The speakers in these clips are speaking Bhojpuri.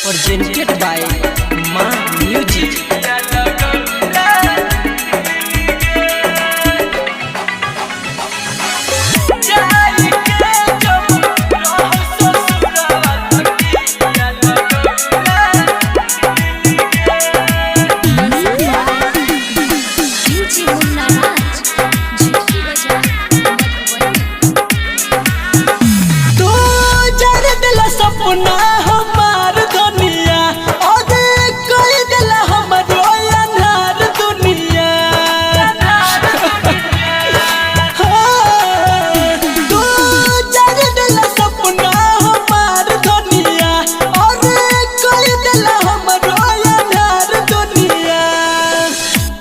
presented by Ma Music. सपना हमार दुनिया और कोई दिल हमारो अनहार दुनिया तू जर दिल सपना हमार दुनिया और कोई दिल हमारो अनहार दुनिया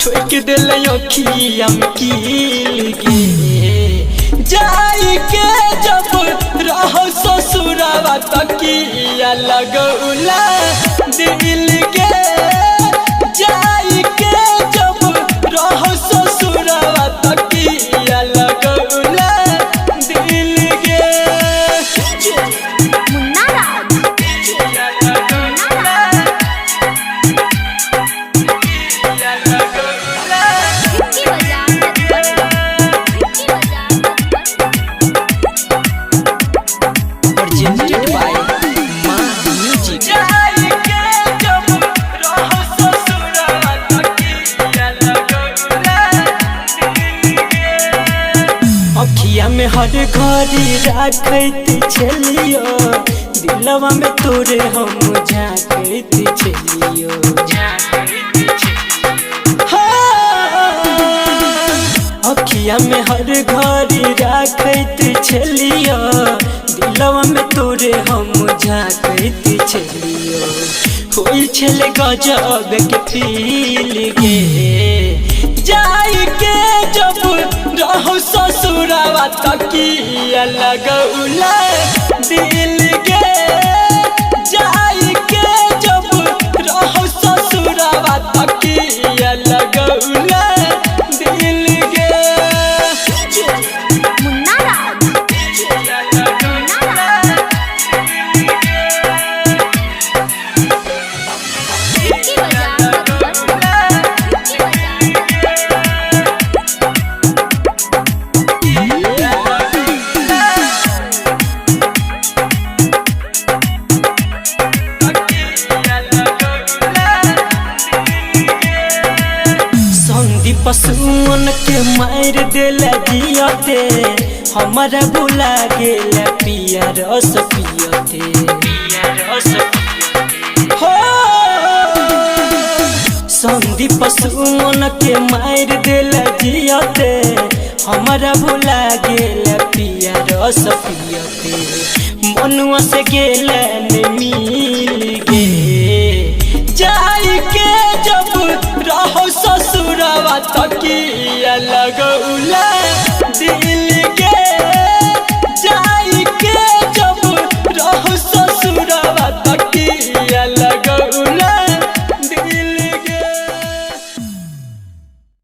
ठोक दिल अखिया में कील गे जाई के जब रहौ ससुरावा तकिया लगौला दिल के जाई के जब रहौ ससुरावा तकिया लगौला दिल के Presented by Ma Music. अखिया में हर घड़ी राखत छलियो दिलवा में तोरे हम झांकत छलियो अखिया में हर घड़ी राखत छलियो दिलवा में तोरे हम झांकत छलियो होई छले गजब के फील गे जाई के जब रहौ ससुरावा तकिया लगौला दिल के जाई के जब रहौ ससुरावा तकिया लगौला दिल के संदीप सुमन के मार देला जियते हमारा भुला गेला पिया रस पियते हो संदीप सुमन के मार देला जियते हमारा भुला गेला पिया रस पियते मनुआ से गेला ने